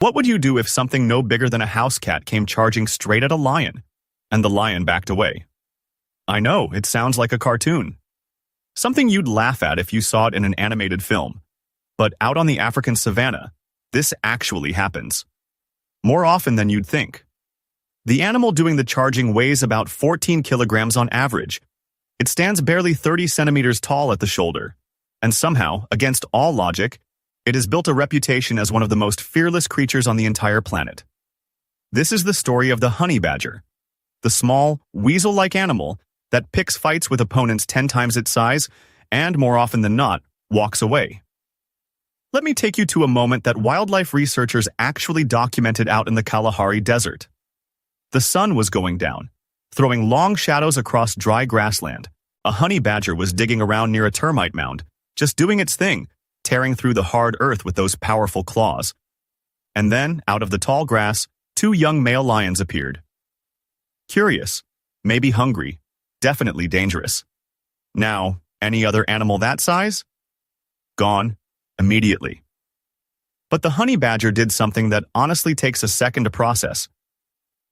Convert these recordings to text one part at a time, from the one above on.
What would you do if something no bigger than a house cat came charging straight at a lion, and the lion backed away? I know, it sounds like a cartoon. Something you'd laugh at if you saw it in an animated film. But out on the African savanna, this actually happens. More often than you'd think. The animal doing the charging weighs about 14 kilograms on average. It stands barely 30 centimeters tall at the shoulder. And somehow, against all logic, it has built a reputation as one of the most fearless creatures on the entire planet. This is the story of the honey badger, the small, weasel-like animal that picks fights with opponents 10 times its size and, more often than not, walks away. Let me take you to a moment that wildlife researchers actually documented out in the Kalahari Desert. The sun was going down, throwing long shadows across dry grassland. A honey badger was digging around near a termite mound, just doing its thing, tearing through the hard earth with those powerful claws. And then, out of the tall grass, 2 young male lions appeared. Curious, maybe hungry, definitely dangerous. Now, any other animal that size? Gone, immediately. But the honey badger did something that honestly takes a second to process.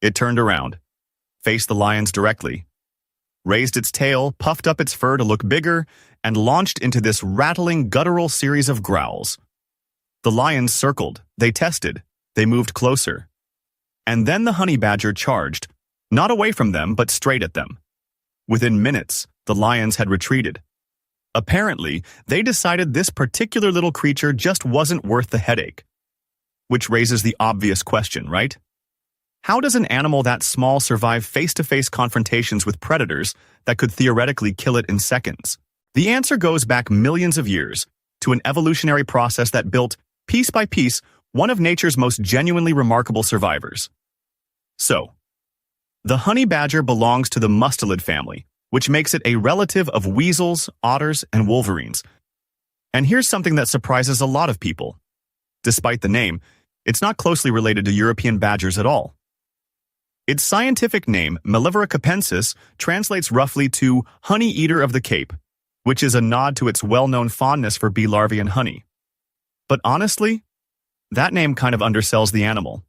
It turned around, faced the lions directly, raised its tail, puffed up its fur to look bigger, and launched into this rattling, guttural series of growls. The lions circled, they tested, they moved closer. And then the honey badger charged, not away from them, but straight at them. Within minutes, the lions had retreated. Apparently, they decided this particular little creature just wasn't worth the headache. Which raises the obvious question, right? How does an animal that small survive face-to-face confrontations with predators that could theoretically kill it in seconds? The answer goes back millions of years to an evolutionary process that built, piece by piece, one of nature's most genuinely remarkable survivors. So, the honey badger belongs to the mustelid family, which makes it a relative of weasels, otters, and wolverines. And here's something that surprises a lot of people. Despite the name, it's not closely related to European badgers at all. Its scientific name, Mellivora capensis, translates roughly to honey eater of the Cape, which is a nod to its well-known fondness for bee larvae and honey. But honestly, that name kind of undersells the animal.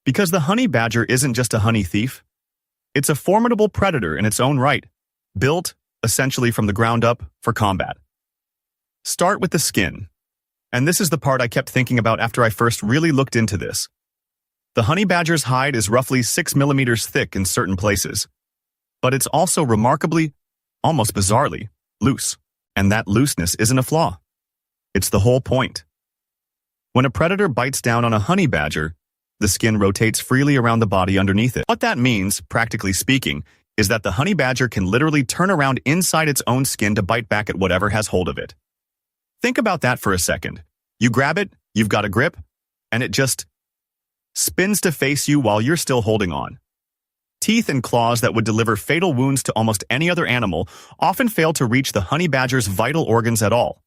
Because the honey badger isn't just a honey thief. It's a formidable predator in its own right, built, essentially from the ground up, for combat. Start with the skin. And this is the part I kept thinking about after I first really looked into this. The honey badger's hide is roughly 6 millimeters thick in certain places. But it's also remarkably, almost bizarrely, loose. And that looseness isn't a flaw. It's the whole point. When a predator bites down on a honey badger, the skin rotates freely around the body underneath it. What that means, practically speaking, is that the honey badger can literally turn around inside its own skin to bite back at whatever has hold of it. Think about that for a second. You grab it, you've got a grip, and it just spins to face you while you're still holding on. Teeth and claws that would deliver fatal wounds to almost any other animal often fail to reach the honey badger's vital organs at all.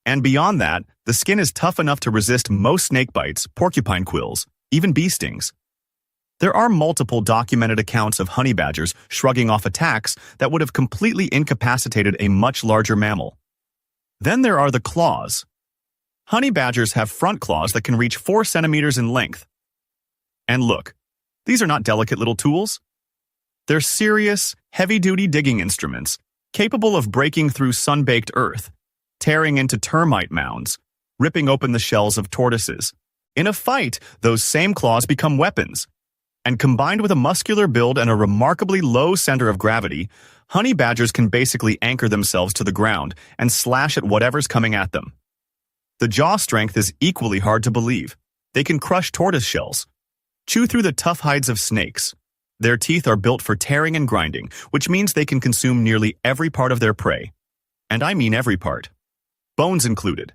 And beyond that, the skin is tough enough to resist most snake bites, porcupine quills, even bee stings. There are multiple documented accounts of honey badgers shrugging off attacks that would have completely incapacitated a much larger mammal. Then there are the claws. Honey badgers have front claws that can reach 4 centimeters in length. And look, these are not delicate little tools. They're serious, heavy-duty digging instruments, capable of breaking through sun-baked earth, tearing into termite mounds, ripping open the shells of tortoises. In a fight, those same claws become weapons. And combined with a muscular build and a remarkably low center of gravity, honey badgers can basically anchor themselves to the ground and slash at whatever's coming at them. The jaw strength is equally hard to believe. They can crush tortoise shells, chew through the tough hides of snakes. Their teeth are built for tearing and grinding, which means they can consume nearly every part of their prey. And I mean every part. Bones included.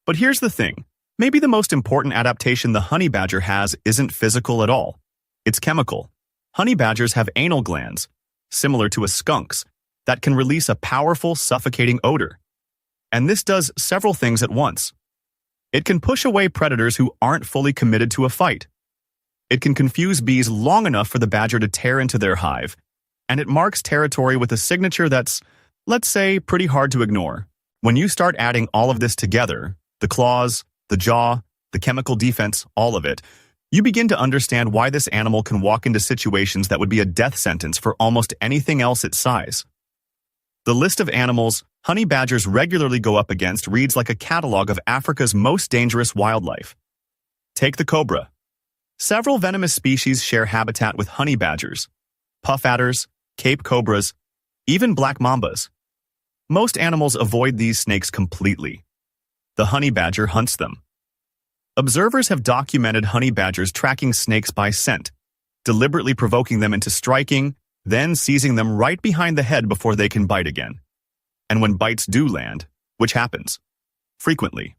But here's the thing. Maybe the most important adaptation the honey badger has isn't physical at all. It's chemical. Honey badgers have anal glands, similar to a skunk's, that can release a powerful, suffocating odor. And this does several things at once. It can push away predators who aren't fully committed to a fight. It can confuse bees long enough for the badger to tear into their hive. And it marks territory with a signature that's, let's say, pretty hard to ignore. When you start adding all of this together, the claws, the jaw, the chemical defense, all of it, you begin to understand why this animal can walk into situations that would be a death sentence for almost anything else its size. The list of animals honey badgers regularly go up against reads like a catalog of Africa's most dangerous wildlife. Take the cobra. Several venomous species share habitat with honey badgers, puff adders, Cape cobras, even black mambas. Most animals avoid these snakes completely. The honey badger hunts them. Observers have documented honey badgers tracking snakes by scent, deliberately provoking them into striking, then seizing them right behind the head before they can bite again. And when bites do land, which happens frequently,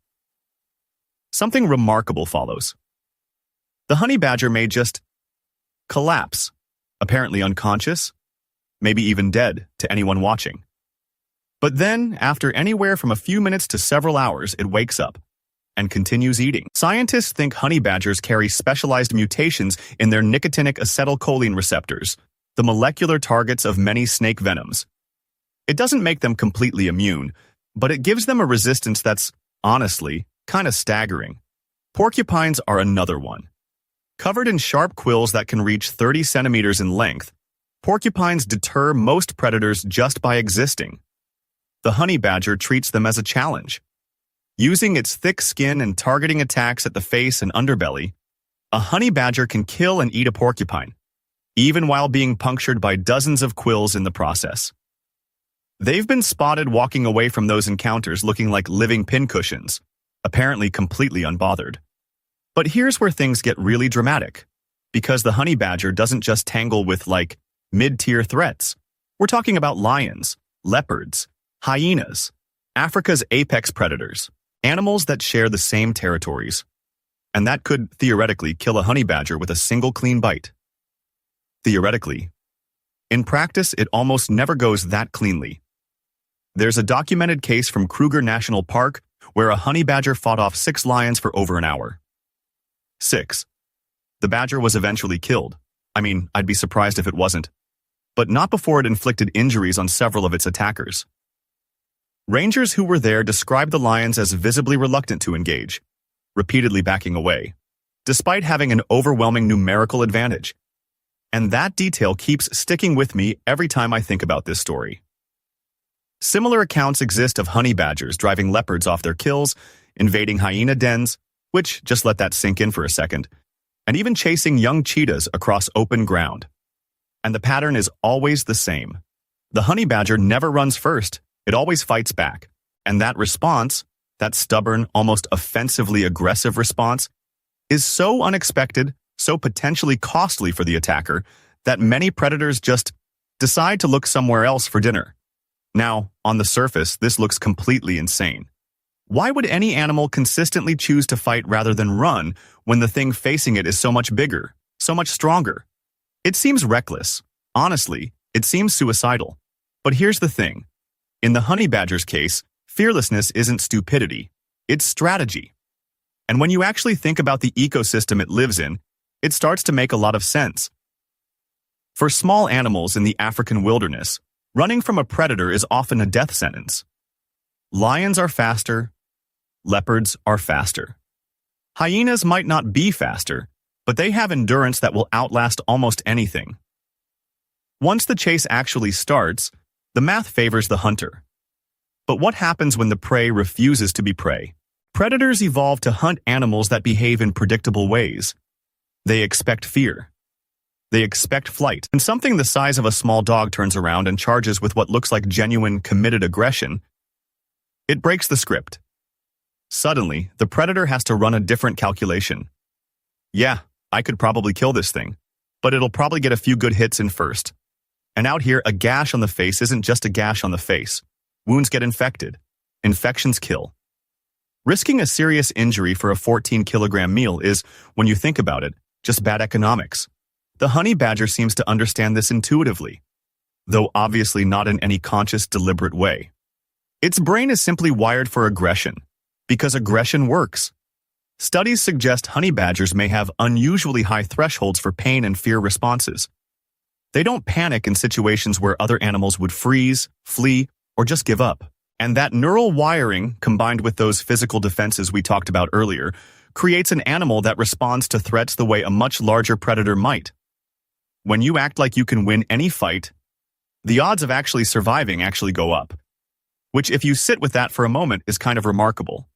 something remarkable follows. The honey badger may just collapse, apparently unconscious, maybe even dead to anyone watching. But then, after anywhere from a few minutes to several hours, it wakes up and continues eating. Scientists think honey badgers carry specialized mutations in their nicotinic acetylcholine receptors, the molecular targets of many snake venoms. It doesn't make them completely immune, but it gives them a resistance that's, honestly, kind of staggering. Porcupines are another one. Covered in sharp quills that can reach 30 centimeters in length, porcupines deter most predators just by existing. The honey badger treats them as a challenge. Using its thick skin and targeting attacks at the face and underbelly, a honey badger can kill and eat a porcupine, even while being punctured by dozens of quills in the process. They've been spotted walking away from those encounters looking like living pincushions, apparently completely unbothered. But here's where things get really dramatic, because the honey badger doesn't just tangle with, like, mid-tier threats. We're talking about lions, leopards, hyenas, Africa's apex predators, animals that share the same territories. And that could, theoretically, kill a honey badger with a single clean bite. Theoretically. In practice, it almost never goes that cleanly. There's a documented case from Kruger National Park where a honey badger fought off 6 lions for over an hour. 6. The badger was eventually killed. I mean, I'd be surprised if it wasn't. But not before it inflicted injuries on several of its attackers. Rangers who were there described the lions as visibly reluctant to engage, repeatedly backing away, despite having an overwhelming numerical advantage. And that detail keeps sticking with me every time I think about this story. Similar accounts exist of honey badgers driving leopards off their kills, invading hyena dens, which, just let that sink in for a second, and even chasing young cheetahs across open ground. And the pattern is always the same. The honey badger never runs first, it always fights back. And that response, that stubborn, almost offensively aggressive response, is so unexpected, so potentially costly for the attacker, that many predators just decide to look somewhere else for dinner. Now, on the surface, this looks completely insane. Why would any animal consistently choose to fight rather than run when the thing facing it is so much bigger, so much stronger? It seems reckless. Honestly, it seems suicidal. But here's the thing. In the honey badger's case, fearlessness isn't stupidity. It's strategy. And when you actually think about the ecosystem it lives in, it starts to make a lot of sense. For small animals in the African wilderness, running from a predator is often a death sentence. Lions are faster. Leopards are faster. Hyenas might not be faster, but they have endurance that will outlast almost anything. Once the chase actually starts, the math favors the hunter. But what happens when the prey refuses to be prey? Predators evolve to hunt animals that behave in predictable ways. They expect fear. They expect flight. When something the size of a small dog turns around and charges with what looks like genuine, committed aggression, it breaks the script. Suddenly, the predator has to run a different calculation. Yeah, I could probably kill this thing, but it'll probably get a few good hits in first. And out here, a gash on the face isn't just a gash on the face. Wounds get infected. Infections kill. Risking a serious injury for a 14-kilogram meal is, when you think about it, just bad economics. The honey badger seems to understand this intuitively, though obviously not in any conscious, deliberate way. Its brain is simply wired for aggression, because aggression works. Studies suggest honey badgers may have unusually high thresholds for pain and fear responses. They don't panic in situations where other animals would freeze, flee, or just give up. And that neural wiring, combined with those physical defenses we talked about earlier, creates an animal that responds to threats the way a much larger predator might. When you act like you can win any fight, the odds of actually surviving actually go up, which if you sit with that for a moment is kind of remarkable.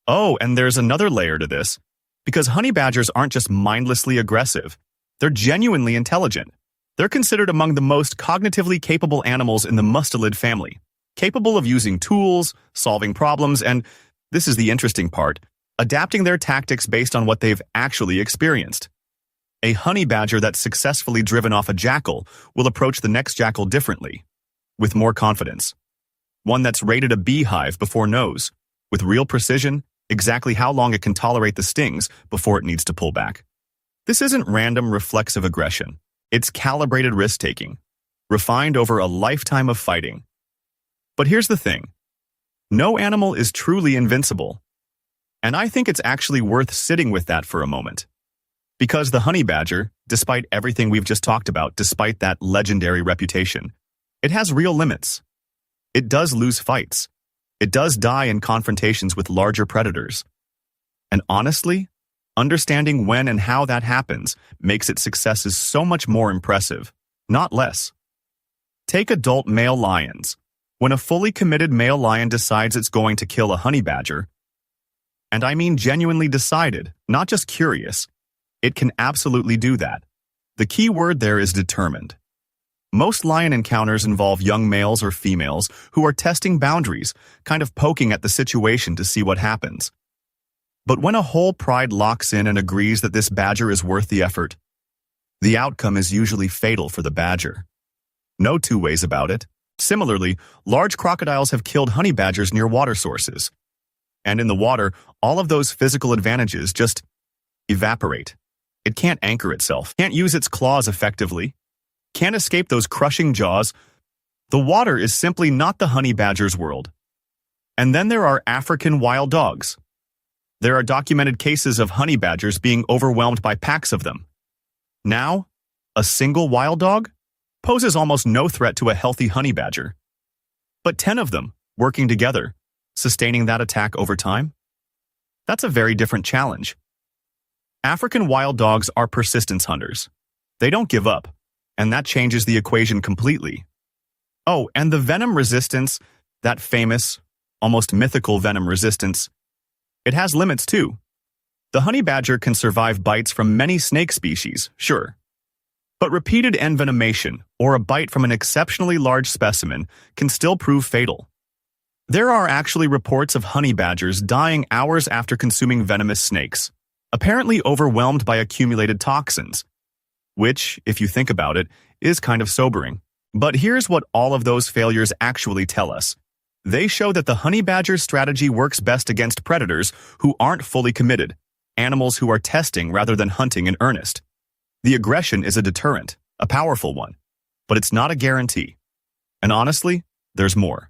Oh, and there's another layer to this, because honey badgers aren't just mindlessly aggressive, they're genuinely intelligent. They're considered among the most cognitively capable animals in the mustelid family, capable of using tools, solving problems, and, this is the interesting part, adapting their tactics based on what they've actually experienced. A honey badger that's successfully driven off a jackal will approach the next jackal differently, with more confidence. One that's raided a beehive before knows, with real precision, exactly how long it can tolerate the stings before it needs to pull back. This isn't random reflexive aggression. It's calibrated risk-taking, refined over a lifetime of fighting. But here's the thing. No animal is truly invincible. And I think it's actually worth sitting with that for a moment. Because the honey badger, despite everything we've just talked about, despite that legendary reputation, it has real limits. It does lose fights. It does die in confrontations with larger predators. And honestly, understanding when and how that happens makes its successes so much more impressive, not less. Take adult male lions. When a fully committed male lion decides it's going to kill a honey badger, and I mean genuinely decided, not just curious, it can absolutely do that. The key word there is determined. Most lion encounters involve young males or females who are testing boundaries, kind of poking at the situation to see what happens. But when a whole pride locks in and agrees that this badger is worth the effort, the outcome is usually fatal for the badger. No two ways about it. Similarly, large crocodiles have killed honey badgers near water sources. And in the water, all of those physical advantages just evaporate. It can't anchor itself, can't use its claws effectively, can't escape those crushing jaws. The water is simply not the honey badger's world. And then there are African wild dogs. There are documented cases of honey badgers being overwhelmed by packs of them. Now, a single wild dog poses almost no threat to a healthy honey badger. But 10 of them, working together, sustaining that attack over time? That's a very different challenge. African wild dogs are persistence hunters. They don't give up, and that changes the equation completely. Oh, and the venom resistance, that famous, almost mythical venom resistance, it has limits too. The honey badger can survive bites from many snake species, sure. But repeated envenomation, or a bite from an exceptionally large specimen, can still prove fatal. There are actually reports of honey badgers dying hours after consuming venomous snakes, apparently overwhelmed by accumulated toxins, which, if you think about it, is kind of sobering. But here's what all of those failures actually tell us. They show that the honey badger's strategy works best against predators who aren't fully committed, animals who are testing rather than hunting in earnest. The aggression is a deterrent, a powerful one, but it's not a guarantee. And honestly, there's more.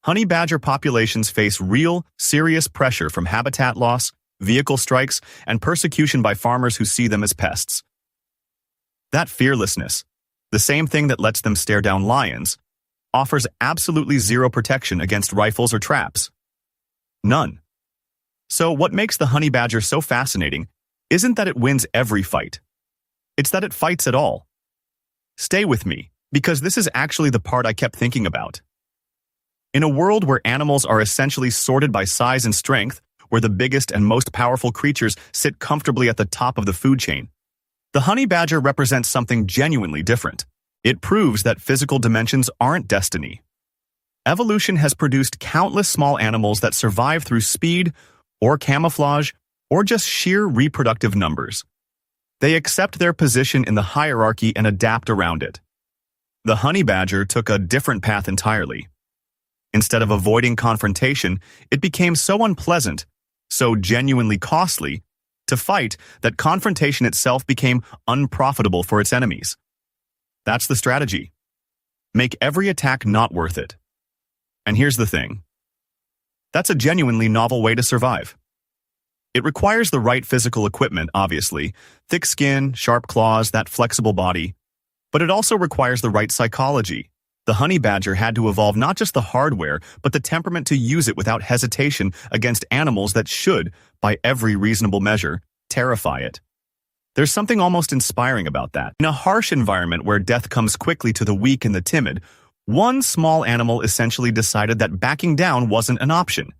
Honey badger populations face real, serious pressure from habitat loss, vehicle strikes, and persecution by farmers who see them as pests. That fearlessness, the same thing that lets them stare down lions, offers absolutely zero protection against rifles or traps. None. So what makes the honey badger so fascinating isn't that it wins every fight. It's that it fights at all. Stay with me, because this is actually the part I kept thinking about. In a world where animals are essentially sorted by size and strength, where the biggest and most powerful creatures sit comfortably at the top of the food chain, the honey badger represents something genuinely different. It proves that physical dimensions aren't destiny. Evolution has produced countless small animals that survive through speed, or camouflage, or just sheer reproductive numbers. They accept their position in the hierarchy and adapt around it. The honey badger took a different path entirely. Instead of avoiding confrontation, it became so unpleasant, so genuinely costly, to fight that confrontation itself became unprofitable for its enemies. That's the strategy. Make every attack not worth it. And here's the thing. That's a genuinely novel way to survive. It requires the right physical equipment, obviously, thick skin, sharp claws, that flexible body, but it also requires the right psychology, The honey badger had to evolve not just the hardware, but the temperament to use it without hesitation against animals that should, by every reasonable measure, terrify it. There's something almost inspiring about that. In a harsh environment where death comes quickly to the weak and the timid, one small animal essentially decided that backing down wasn't an option.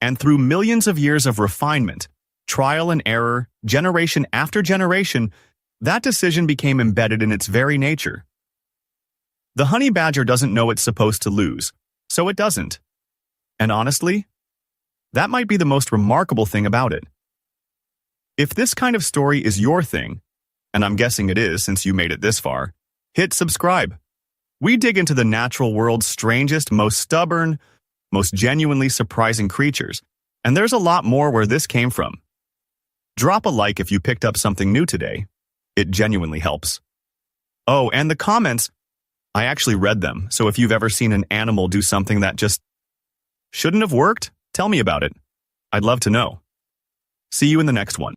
And through millions of years of refinement, trial and error, generation after generation, that decision became embedded in its very nature. The honey badger doesn't know it's supposed to lose, so it doesn't. And honestly, that might be the most remarkable thing about it. If this kind of story is your thing, and I'm guessing it is since you made it this far, hit subscribe. We dig into the natural world's strangest, most stubborn, most genuinely surprising creatures, and there's a lot more where this came from. Drop a like if you picked up something new today. It genuinely helps. Oh, and the comments, I actually read them, so if you've ever seen an animal do something that just shouldn't have worked, tell me about it. I'd love to know. See you in the next one.